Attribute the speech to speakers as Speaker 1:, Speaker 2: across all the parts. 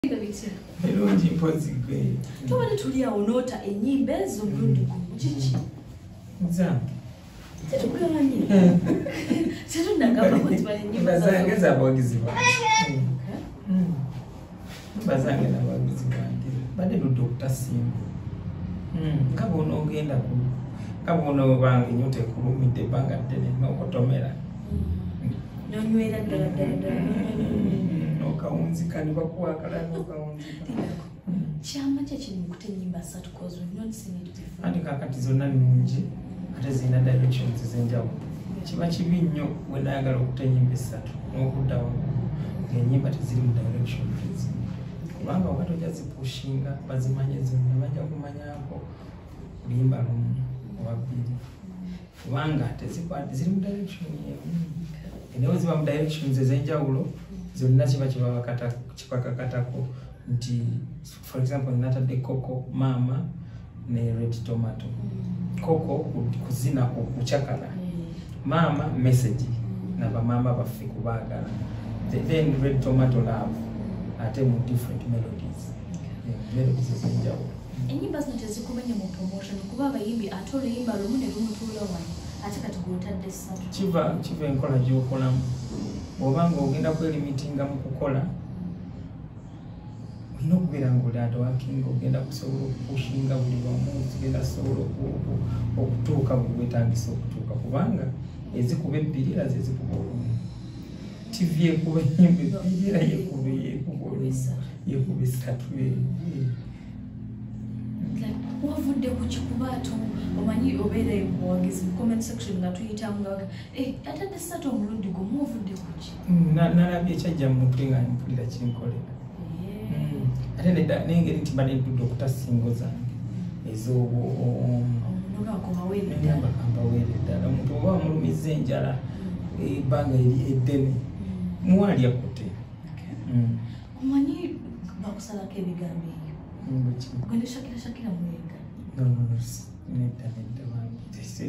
Speaker 1: Elungi mpozi gwe.
Speaker 2: Tubale tulia onota enyimba ezo mulundi gumu chichi.
Speaker 1: Nza.
Speaker 2: Tetugabanye. Tetundagamba kuti bale nyimba
Speaker 1: zange zabagizi bange. Bazange nabagizi bange. Bade no Dr. Simbu. Ngabo onogenda ku. Ngabo ono bange nyote kulumide banga tene nokotomera.
Speaker 2: Nonywera ddala.
Speaker 1: Nokaunzika ni bakuwakala nokaunzika.
Speaker 2: Kyama kye kiri mukute nyimba 3 cause we not seen it before.
Speaker 1: Andi kakati zonna nungi ate zina directions zenjawulo. Kiba kibi nnyo wenayagala okuta ennyimba 3 n'okuddawo ng'ennyimba teziri mu directions. Kubanga wakati ojja zipushinga bazimanye zonna bajja kumanyako luyimba lumu oba bbiri. Kubanga ziri mu direction emu. Enewo ziba mu directions ez'enjawulo zonna kiba kibakakatako nti for example natadde Coco Mama ne Red Tomato. Coco kuzina kuchakala. Mama message na bamama baffe kubagala. Then Red Tomato love ate mu different melodies. Melodies ezenjawulo.
Speaker 2: Enyimba zino tezikumenya mu promotion kuba abayimbi ate oluyimba lumu ne lumutula wano ate kati gwotadde 3.
Speaker 1: Kiva enkola gy'okolamu. Obanga ogenda kwelimitinga mu kukola olina okubeera ng'oli hardworking, ogenda kusobola okupushinga buli wamu, zigenda kusobola okutuuka bwe weetagisa okutuuka kubanga ezikuba ebbirira ze zikuba olumu. TV ekuba ennyimba ebbirira yekuba olumu yekuba 3.
Speaker 2: Wavudde ku kikubato omanyi obeera muwagizi mu comment section nga tuyitamu nga atadde 3 omulundi gumu wavudde ku ki?
Speaker 1: Nalabye ekyajja mu mutwe nga mpulira kinkolera. Ate n'engeri nti badde ntudde okuta singo zange ez'obaweere ddala. Omuntu oba amulumiza enjala ebbanga eddene muwali akute.
Speaker 2: Omanyi bakusalako ebigambo ebyo? Gwende Shakira muyenga?
Speaker 1: Nedda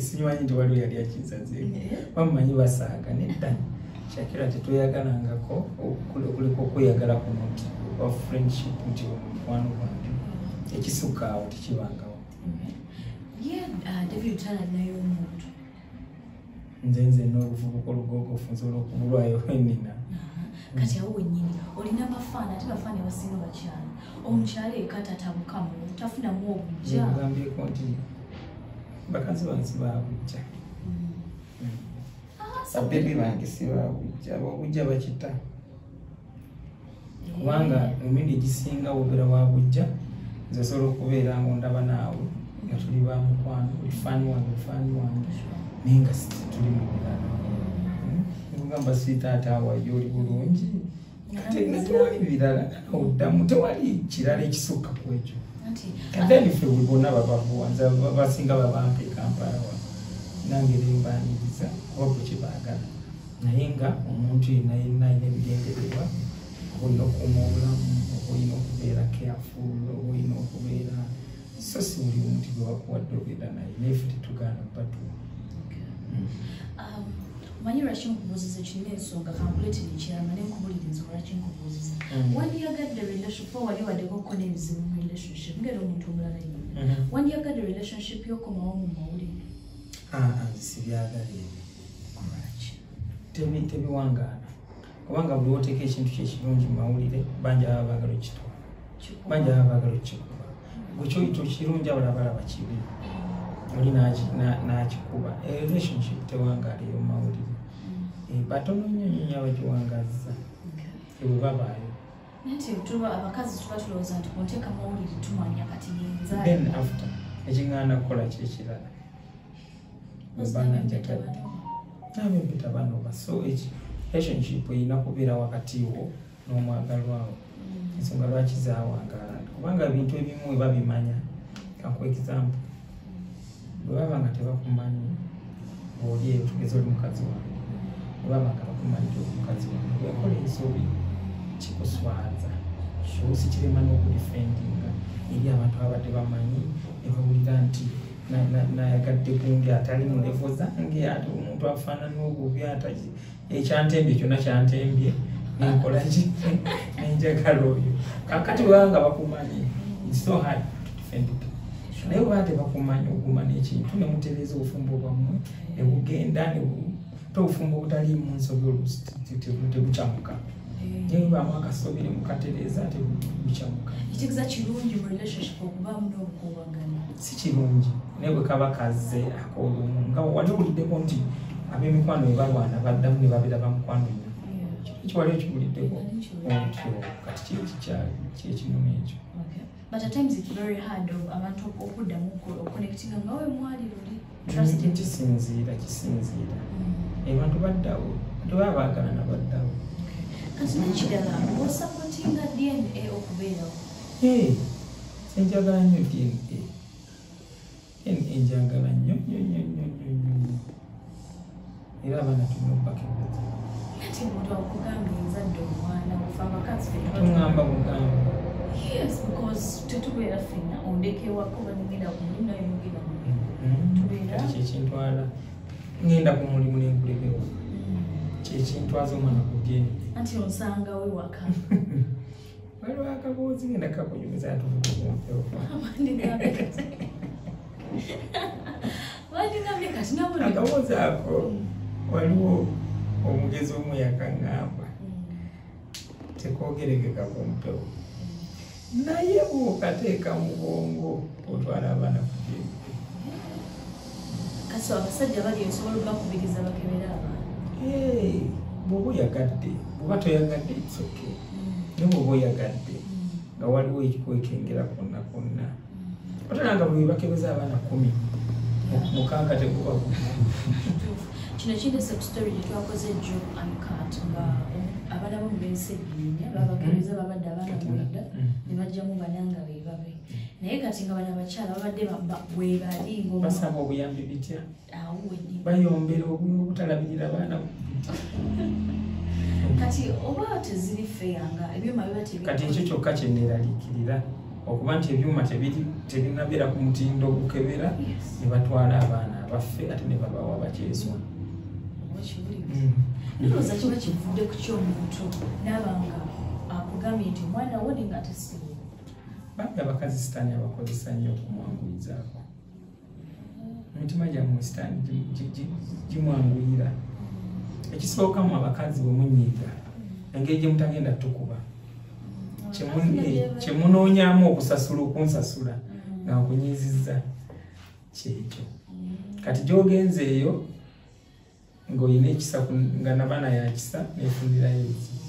Speaker 1: simanyi nti waliwo yali akinsazeeko. Bamumanyi basaaga nedda. Shakira tetweyagalangako okuleka okweyagala kuno nti of friendship nti omukwano gwange ekisukka awo tekibangawo.
Speaker 2: David Tala naye omuntu
Speaker 1: nze n'oluvubuka olugogofu nsobola okubulwayo nina.
Speaker 2: Kati awo wennyini olina bafaana ate bafaana basinga bakyala omukyala eka tatabukamu tafunamu obujja.
Speaker 1: Ngambyeko nti bakazi bange sibabujja, babebi bange sibabujja, obujja bakita kubanga emindi egisinga wobeera wabujja nze osobola okubeera ng'ondaba naawe nga tuli ba mukwano olifaani wange naye nga tuli mu birala. Ngamba sitaata awayo oli bulungi kati nga tewali birala oddamu tewali kirala ekisukka ku ekyo. Kati ffe bwe bonna babavuwanza basinga babampa Kampala wa nange nembaniriza oba kwe kibaagala naye nga omuntu yenna alina ebigendererwa. Olina okuuma obulamu, olina okubeera careful, olina okubeera so si buli muntu gwe bakuwadde obeera naye naye ffe tetugaana batuwa.
Speaker 2: Manyi lwaki nkubuuziza kirina ensonga kankuleetera ekirala naye nkubuliriza lwaki nkubuuziza. Wandiyagadde relationship oba wali waddekoko n'ebizibu mu relationship ngeri omuntu omulala yenna. Wandiyagadde relationship y'okomawo mu mawulire?
Speaker 1: Sibyagala ebyo. Tebiwangaala kubanga buli woteeka ekintu kyekirungi mu mawulire bangi baba baagala okitwala, bangi baba baagala okikuba. Gwe kyoyita ekirungi abalala balaba kibi oli n'akikuba. Relationship tewangaala eyo mu mawulire. Batono nnyo abagiwangazza bwe babaayo.
Speaker 2: Naye tuba abakazi tuba tulowooza nti kunteeka mawulire tumanya kati yenza.
Speaker 1: Then after ekiŋŋaana kukola kyekirala bwebanga njagadde n'abempita banoba. So relationship erina kubeera wakati wo n'omwagalwawo. Ensonga lwaki zaawangaala kubanga ebintu ebimu we babimanya. Kankuwa example, bwe baba nga tebakumanyi oli eyo tugeze oli mukazi wange, bwe baba nga bakumanyira omukazi wange bwekola ensobi kikuswaza oluusi kirema n'okudifendinga eri abantu abadde bamanyi ne bawulira nti nayagadde gundi atali mu levo zange ate omuntu afaanana obubi ekyantembye kyonna kyantembye nenkola ki nenjagala oyo kakati wanga bakumanyi it's so hard to defend it naye bwate bakumanyi oguma n'ekintu ne mutereeza obufumbo bwammwe ne bugenda ne obufumbo obutali mu nsobi oluusi tebucamuka naye bwamu akasobire mukatereeza tebucamuka
Speaker 2: ekigiza kirungi mu relationship okubaamu n'obukuubagano
Speaker 1: si kirungi naye bwe kaba kazze ak'olumu nga wali owuliddeko nti ab'emikwano bwe balwana baddamu ne babeera bamukwano nnyo ekiwali ekiwuliddeko otyo kati kyekimu n'ekyo.
Speaker 2: But at times it's very hard abantu okuddamu connecting ngawe mwali luli
Speaker 1: kisinziira abantu baddawo tebaba baagalana baddawo
Speaker 2: kati nekirala osapotinga DNA okubeerawo
Speaker 1: senjagala nnyo DNA njagala nnyo era abaana tulina okubakebeza
Speaker 2: ati omuntu akugamba enzadde omwana ofa abakazi
Speaker 1: tungamba bugamba
Speaker 2: yes because tetubeera ffenna ondekewako banigenda ku mulimu naye mugenda tubeera
Speaker 1: kyekintwala ngenda ku mulimu nenkulekewo kyekintwaza omwana ku DNA
Speaker 2: anti onsangawe waka
Speaker 1: waliwo akaboozi ngenda kakunyumiza
Speaker 2: wandingambye kati nabona
Speaker 1: akaboozi ako waliwo omugezi omu yakaŋŋamba tekoogerekeka ku mpewo naye bw'okateeka mu bwongo otwala abaana ku DNA
Speaker 2: kasi abasajja bali nsobola okubakubiriza bakebera abaana
Speaker 1: bw'oba oyagadde bw'oba toyagadde itsoke naye bw'oba oyagadde nga waliwo ekikwekengera kwonna kwonna otalanga bwe bakebeza abaana 10 mukaaga teguba
Speaker 2: kino kindese ku story gye twakoze Job and Kat nga abaana bo mubensi ebbinya babakebeza babadde abaana mwenda ne bajjamu bananga bebabe naye kati nga bano abakyala babadde bwebali
Speaker 1: basaba obuyambi bitya
Speaker 2: awoweni
Speaker 1: bayombera obutalabirira baana
Speaker 2: kati oba teziri feyanga ebyuma biba tebi
Speaker 1: kati ekyo kyokka kyenneeraliikirira okuba nti ebyuma tebinabeera ku mutindo ogukebera ne batwala abaana abaffe ate ne babawa bakyeswa
Speaker 2: ndowooza kiba kivudde ku ky'omuntu n'abanga akugambye nti omwana wo ninga atasibu
Speaker 1: bambi abakazi sitaani abakozesa nnyo okumwanguyizaako emitima gyammwe sitaani gimwanguyira ekisookamu abakazi bwe munyiiga engeri gye mutagenda tukuba kyemunoonyaamu okusasula okunsasula nga nkunyiizizza kyekyo kati gy'ogenza eyo ng'olina ekisa nga nabaana yakisa neefunirayo ebizibu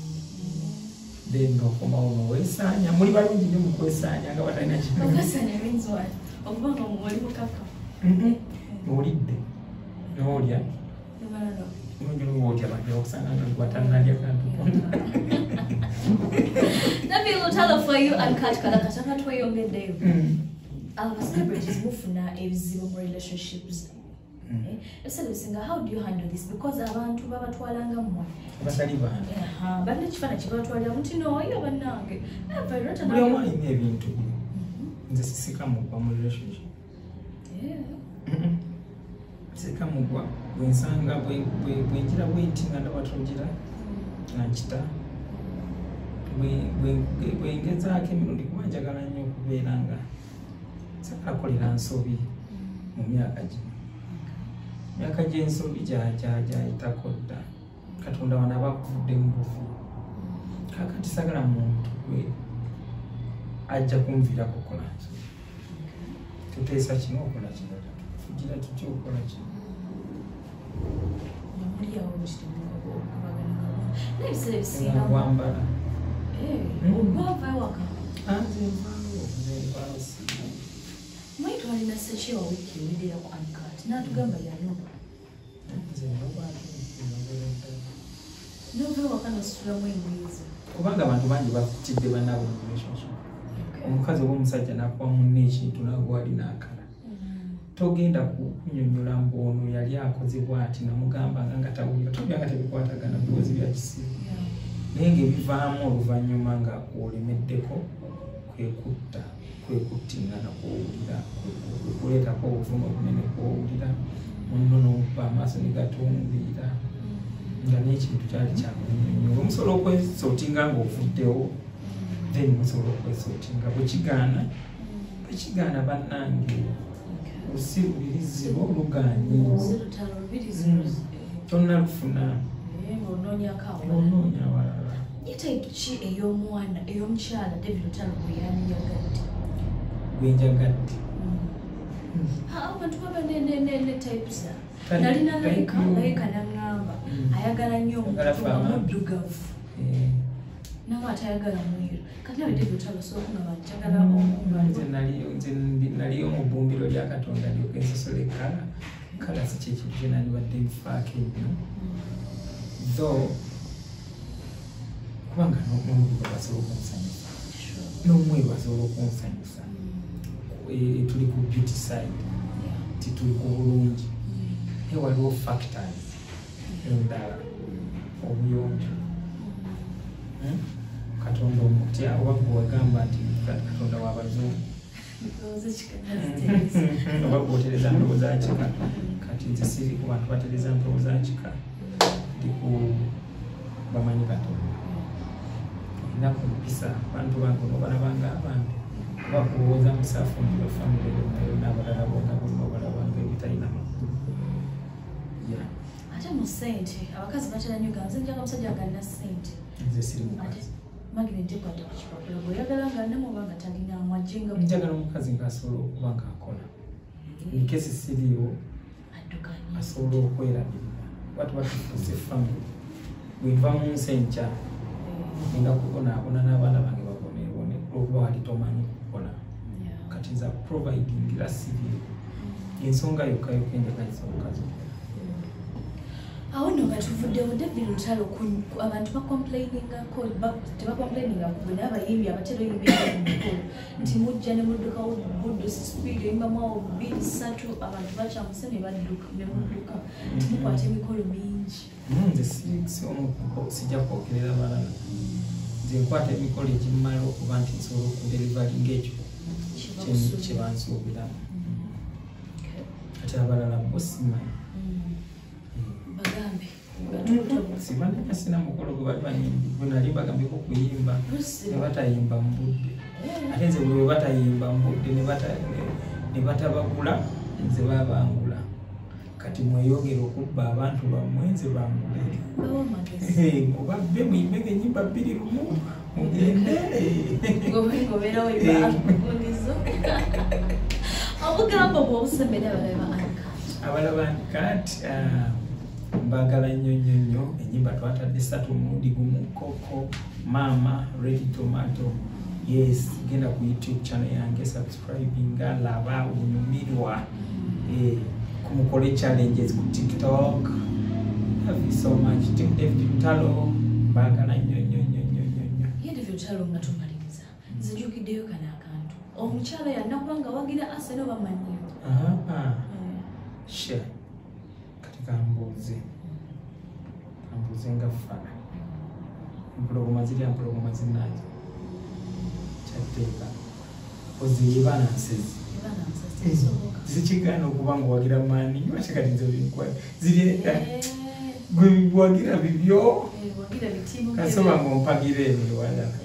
Speaker 1: then okomawo noweesaanya muli balungi nnyo mukwesaanya nga batalina
Speaker 2: okubanga muwali mukaka
Speaker 1: olidde n'olya otya bajja okusanga nga gwatanalya kantu
Speaker 2: That will tell for you and catch kalakatanga tweyongeddeyo celebrities mufuna ebizibu mu relationships ebisinga how do you handle this because abantu babatwalanga mmwe
Speaker 1: batali bantu
Speaker 2: balina ekifaananyi kyebatwalira muti nooyo bannange
Speaker 1: buli omu alina ebintu nze sisikamugwa mu relationship sikamugwa bwensanga bwenjira bwenti nga ndabatungira nankita bwengezaako emirundi kuba njagala nnyo okubeera nga sakalakolera nsobi mu myaka gino myaka gy'ensobi gyayitako dda katonda wana bakuvudde mu bufu kakati sagala muntu gwe ajja kunviira kukola nsobi tuteesa kino okola kino tugira tutya okukola kino wambala
Speaker 2: Mwai twalina Ssekyewa wiiki ewedera ku Uncut n'atugamba yano nova ewaka nositulamu engoyeze
Speaker 1: kubanga abantu bangi bafutidde bannaabo mu relationship omukazi oba omusajja nakuwa munne ekintu nagwali n'akala togenda kunyonyola mbu ono yali akozebwa ati namugambanga nga tawulira tobyanga tebikwatagana biwozi bya kisiru naye ngaebivaamu oluvannyuma nga olemeddeko kwekuttingana kwowulira kuleetako obuvumu obunene kwowulira munno n'okuba amaaso ne gatungiira nga n'ekintu kyali kyakunyonyola omusobola okwesootinga ng'ofuddewo then musobola okwesortinga bwekigaana bannange olusirubirizibwa olugaanyi tonnalufuna onoonya walala.
Speaker 2: Type ki ey'omwana ey'omukyala David Lutalo bwe yandiyagadde?
Speaker 1: Gwenjagadde.
Speaker 2: Abantu baba ne types nalina layika n'aŋŋamba ayagala nnyo omuntu omuddugavu nawe atayagala mweru kati nawe David Lutalo sooka nga bankyagala
Speaker 1: nali mu bbumbiro lya Katonda ndyoka ensosola kala si kyekintu kye nandibadde nfaako ennyo though kubanga n'omuddugavu asobola okunsanyusa n'omweru asobola okunsanyusa tuli ku beauty side tituli ku bulungi naye waliwo factors endala obuyonjo Katonda omutya oba gwe wagamba nti Katonda w'abazungu oba gwotereza ndowooza kika kati nze siri ku bantu batereza ndowooza kika ndi ku bamanyi Katonda olina kumpisa abantu bange nobalabanga abantu oba kuwooza musaafu ndiba famire yonayo n'abalala bonga bonna obalabanga ebitalina makulu.
Speaker 2: Ate mu ssente abakazi batera nnyo ganze njagala omusajja agalina ssente
Speaker 1: nze siri mukazi
Speaker 2: Magnet ekwata ku kipapula bw'oyagala nga nnemu oba nga talina amwajjenga
Speaker 1: njagala omukazi ng'asobola okuba ng'akola nkesi siriiwo asobola okwerabirira watu batufuuse famire bweva mu nsi enkya ngenda kubonaabona n'abaana bange baboneebone olwokuba wali tomanyi kukola kati nza providingira siriiwo ensonga yokkayoka enjagaliza omukazi
Speaker 2: awo nno nga tuvuddewo David Lutalo abantu bakomplainingako tebakomplaininga ku bwe n'abayimbi abatera oyimbira omukulu nti mujja ne muddukawo buddu speed oyimbamu awo 2-3 abantu bakyamuse ne mudduka timukwata emikolo mingi.
Speaker 1: Nze sijja kwokerera balala nze nkwata emikolo egimala okuba nti nsobola okuderivalinga ekyo kye bansuubiramu ate abalala bo simanyi sibanenya sina mukolo gwe bali banyimbi gwe nali bagambeko kuyimba ne batayimba mu budde ate nze bwe batayimba mu budde ne batabagula nze babangula kati mweyongera okubba abantu bammwe nze bangule obabbe muyimbeko ennyimba 2 lumu mugende
Speaker 2: obugambo bw'obusembera
Speaker 1: abalaba kati mbagala nnyo ennyimba twatadde 3 mulundi gumu koko mama ready tomato yes genda ku YouTube channel yange subscribinga laba unyumirwa kumukole challenges ku TikTok. Love you so much Team David Lutalo mbagala nnyo
Speaker 2: David Lutalo nga tumaliriza nzijukiddeyo kana akantu omukyala yannakubanga wagira Arsenal bamanyi
Speaker 1: share katika mbuzi nga fana mpologoma ziri mpologoma zinazo kyateeka oziyibana nsezi zikigaana okuba nga wagira maani wakyekati nze binkwa ziri gwe wagira bibyo kasoba nga ompagira eno ewalala